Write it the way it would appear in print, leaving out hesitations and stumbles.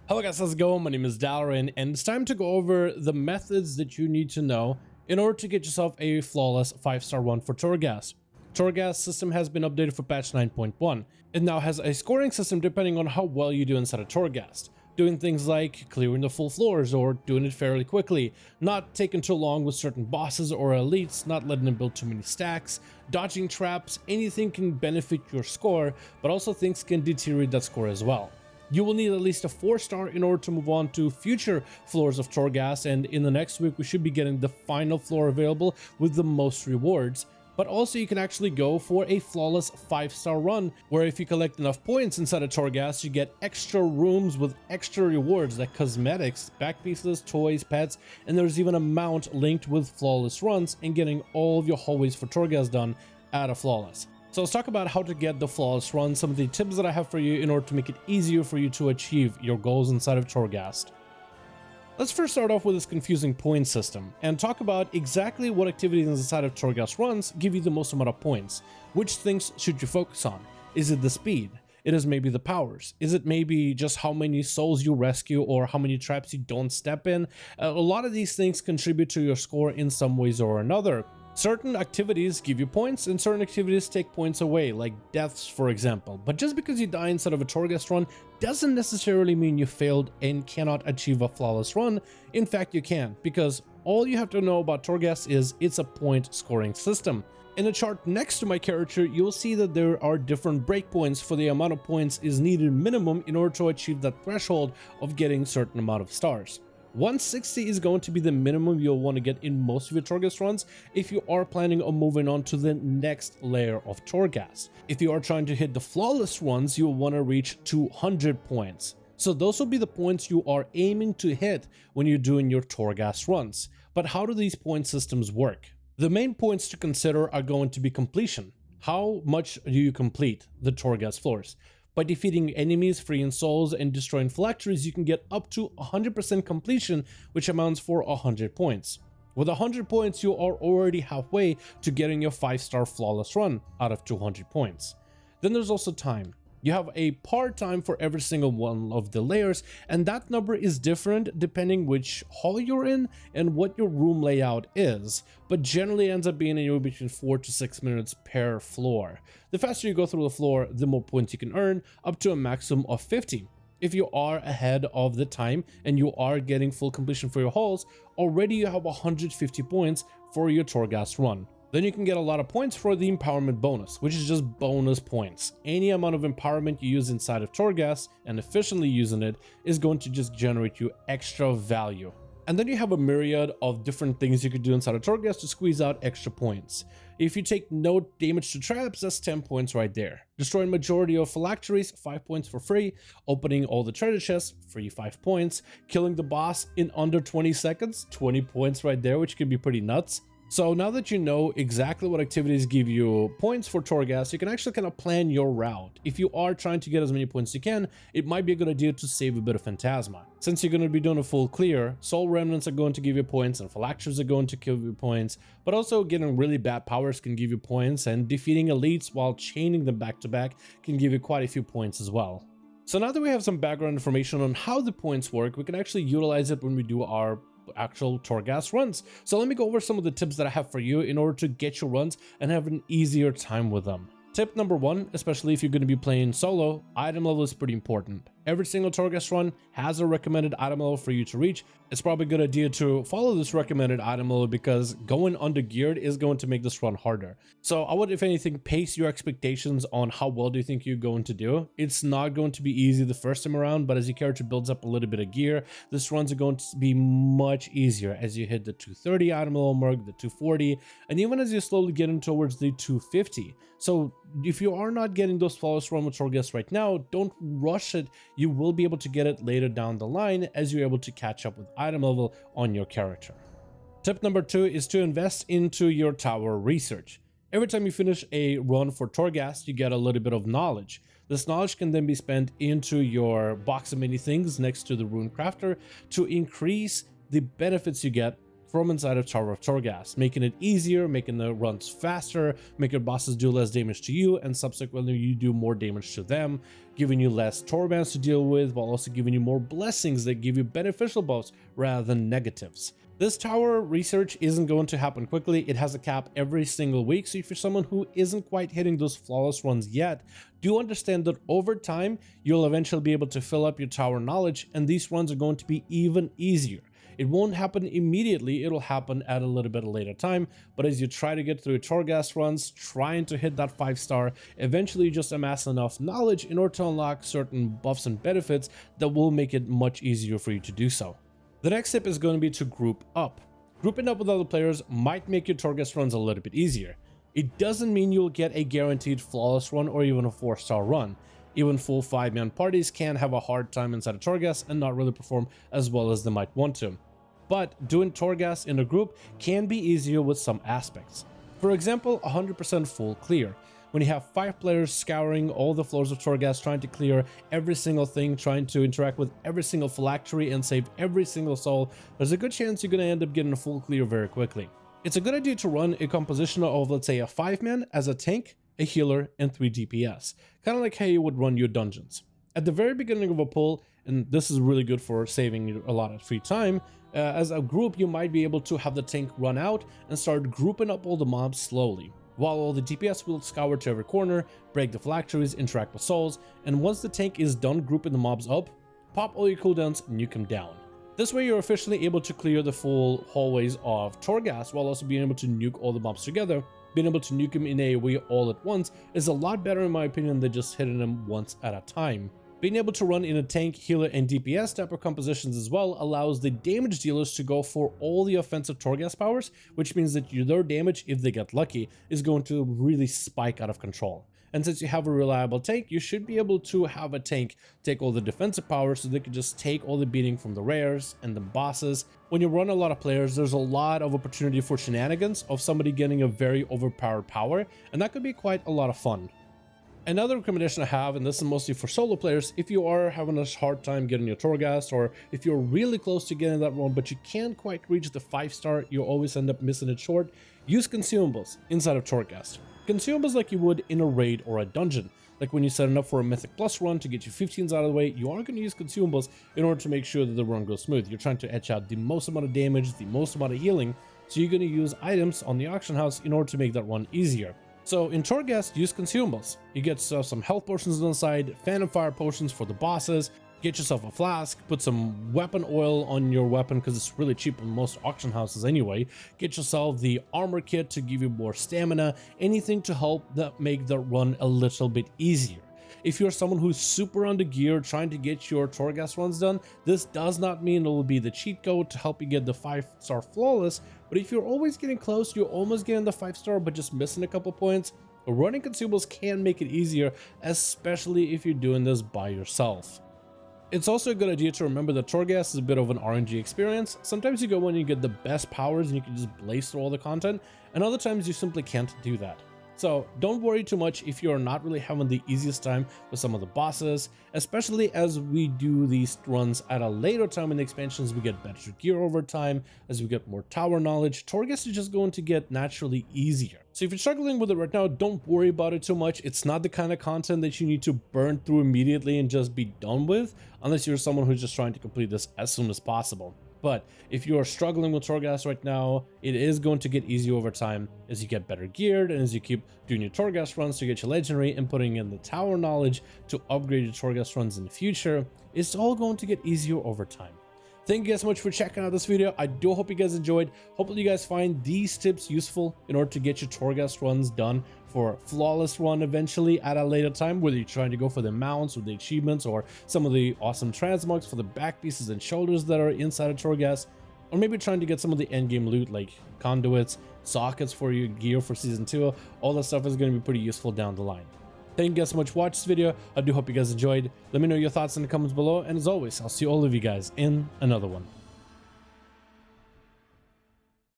Hello guys, how's it going? My name is Dalaran, and it's time to go over the methods that you need to know in order to get yourself a flawless 5-star run for Torghast. Torghast system has been updated for patch 9.1. It now has a scoring system depending on how well you do inside of Torghast. Doing things like clearing the full floors or doing it fairly quickly, not taking too long with certain bosses or elites, not letting them build too many stacks, dodging traps, anything can benefit your score, but also things can deteriorate that score as well. You will need at least a 4-star in order to move on to future floors of Torghast, and in the next week we should be getting the final floor available with the most rewards. But also you can actually go for a flawless 5-star run, where if you collect enough points inside of Torghast, you get extra rooms with extra rewards like cosmetics, back pieces, toys, pets, and there's even a mount linked with flawless runs and getting all of your hallways for Torghast done at a flawless. So let's talk about how to get the flawless run, some of the tips that I have for you in order to make it easier for you to achieve your goals inside of Torghast. Let's first start off with this confusing point system and talk about exactly what activities inside of Torghast runs give you the most amount of points. Which things should you focus on? Is it the speed? It is maybe the powers. Is it maybe just how many souls you rescue or how many traps you don't step in? A lot of these things contribute to your score in some ways or another. Certain activities give you points and certain activities take points away, like deaths for example. But just because you die inside of a Torghast run doesn't necessarily mean you failed and cannot achieve a flawless run. In fact, you can, because all you have to know about Torghast is it's a point scoring system. In the chart next to my character, you'll see that there are different breakpoints for the amount of points is needed minimum in order to achieve that threshold of getting certain amount of stars. 160 is going to be the minimum you'll want to get in most of your Torghast runs if you are planning on moving on to the next layer of Torghast. If you are trying to hit the flawless runs, you'll want to reach 200 points. So those will be the points you are aiming to hit when you're doing your Torghast runs. But how do these point systems work? The main points to consider are going to be completion. How much do you complete the Torghast floors? By defeating enemies, freeing souls, and destroying phylacteries, you can get up to 100% completion, which amounts for 100 points. With 100 points, you are already halfway to getting your 5-star flawless run out of 200 points. Then there's also time. You have a par time for every single one of the layers, and that number is different depending which hall you're in and what your room layout is, but generally ends up being anywhere between 4 to 6 minutes per floor. The faster you go through the floor, the more points you can earn, up to a maximum of 50. If you are ahead of the time and you are getting full completion for your halls, already you have 150 points for your Torghast run. Then you can get a lot of points for the empowerment bonus, which is just bonus points. Any amount of empowerment you use inside of Torghast and efficiently using it is going to just generate you extra value. And then you have a myriad of different things you could do inside of Torghast to squeeze out extra points. If you take no damage to traps, that's 10 points right there. Destroying majority of phylacteries, 5 points for free. Opening all the treasure chests, free 5 points. Killing the boss in under 20 seconds, 20 points right there, which can be pretty nuts. So now that you know exactly what activities give you points for Torghast, you can actually kind of plan your route. If you are trying to get as many points as you can, it might be a good idea to save a bit of Phantasma. Since you're going to be doing a full clear, Soul Remnants are going to give you points and Phylacteries are going to give you points, but also getting really bad powers can give you points, and defeating elites while chaining them back to back can give you quite a few points as well. So now that we have some background information on how the points work, we can actually utilize it when we do our actual Torghast runs. So let me go over some of the tips that I have for you in order to get your runs and have an easier time with them. Tip number 1, especially if you're going to be playing solo, item level is pretty important. Every single Torghast run has a recommended item level for you to reach. It's probably a good idea to follow this recommended item level because going under geared is going to make this run harder. So I would, if anything, pace your expectations on how well do you think you're going to do. It's not going to be easy the first time around, but as your character builds up a little bit of gear, this runs are going to be much easier as you hit the 230 item level mark, the 240, and even as you slowly get in towards the 250. So if you are not getting those flawless run with Torghast right now, don't rush it. You will be able to get it later down the line as you're able to catch up with item level on your character. Tip number 2 is to invest into your tower research. Every time you finish a run for Torghast, you get a little bit of knowledge. This knowledge can then be spent into your box of many things next to the rune crafter to increase the benefits you get from inside of Tower of Torghast, making it easier, making the runs faster, making bosses do less damage to you, and subsequently you do more damage to them, giving you less torbands to deal with, while also giving you more blessings that give you beneficial buffs rather than negatives. This tower research isn't going to happen quickly. It has a cap every single week, so if you're someone who isn't quite hitting those flawless runs yet, do understand that over time, you'll eventually be able to fill up your tower knowledge, and these runs are going to be even easier. It won't happen immediately, it'll happen at a little bit later time, but as you try to get through Torghast runs, trying to hit that 5-star, eventually you just amass enough knowledge in order to unlock certain buffs and benefits that will make it much easier for you to do so. The next step is going to be to group up. Grouping up with other players might make your Torghast runs a little bit easier. It doesn't mean you'll get a guaranteed flawless run or even a 4-star run. Even full 5-man parties can have a hard time inside of Torghast and not really perform as well as they might want to. But doing Torghast in a group can be easier with some aspects. For example, 100% full clear. When you have 5 players scouring all the floors of Torghast, trying to clear every single thing, trying to interact with every single phylactery and save every single soul, there's a good chance you're going to end up getting a full clear very quickly. It's a good idea to run a composition of, let's say, a 5-man as a tank, a healer, and 3 DPS, kind of like how you would run your dungeons. At the very beginning of a pull, and this is really good for saving you a lot of free time, as a group you might be able to have the tank run out and start grouping up all the mobs slowly, while all the DPS will scour to every corner, break the phylacteries, interact with souls, and once the tank is done grouping the mobs up, pop all your cooldowns and nuke them down. This way you're officially able to clear the full hallways of Torghast while also being able to nuke all the mobs together. Being able to nuke them in AoE all at once is a lot better in my opinion than just hitting them once at a time. Being able to run in a tank, healer, and DPS type of compositions as well allows the damage dealers to go for all the offensive Torghast powers, which means that their damage, if they get lucky, is going to really spike out of control. And since you have a reliable tank, you should be able to have a tank take all the defensive powers so they can just take all the beating from the rares and the bosses. When you run a lot of players, there's a lot of opportunity for shenanigans of somebody getting a very overpowered power, and that could be quite a lot of fun. Another recommendation I have, and this is mostly for solo players, if you are having a hard time getting your Torghast, or if you're really close to getting that one but you can't quite reach the 5-star, you always end up missing it short, use consumables inside of Torghast. Consumables like you would in a raid or a dungeon. Like when you set it up for a Mythic Plus run to get your 15s out of the way, you are going to use consumables in order to make sure that the run goes smooth. You're trying to etch out the most amount of damage, the most amount of healing, so you're going to use items on the auction house in order to make that run easier. So in Torghast, use consumables. You get some health potions on the side, Phantom Fire potions for the bosses, get yourself a flask, put some weapon oil on your weapon because it's really cheap in most auction houses anyway, get yourself the armor kit to give you more stamina, anything to help make the run a little bit easier. If you're someone who's super under gear trying to get your Torghast runs done, this does not mean it will be the cheat code to help you get the 5-star flawless, but if you're always getting close, you're almost getting the 5-star but just missing a couple points, running consumables can make it easier, especially if you're doing this by yourself. It's also a good idea to remember that Torghast is a bit of an RNG experience. Sometimes you go in and you get the best powers and you can just blaze through all the content, and other times you simply can't do that. So don't worry too much if you're not really having the easiest time with some of the bosses, especially as we do these runs at a later time in the expansions. We get better gear over time, as we get more tower knowledge. Torghast is just going to get naturally easier. So if you're struggling with it right now, don't worry about it too much. It's not the kind of content that you need to burn through immediately and just be done with, unless you're someone who's just trying to complete this as soon as possible. But if you are struggling with Torghast right now, it is going to get easier over time as you get better geared and as you keep doing your Torghast runs to get your legendary and putting in the tower knowledge to upgrade your Torghast runs in the future. It's all going to get easier over time. Thank you guys so much for checking out this video. I do hope you guys enjoyed. Hopefully you guys find these tips useful in order to get your Torghast runs done for a flawless run eventually at a later time, whether you're trying to go for the mounts or the achievements or some of the awesome transmogs for the back pieces and shoulders that are inside of Torghast, or maybe trying to get some of the endgame loot like conduits, sockets for your gear for season 2. All that stuff is going to be pretty useful down the line. Thank you guys so much for watching this video. I do hope you guys enjoyed. Let me know your thoughts in the comments below, and as always, I'll see all of you guys in another one.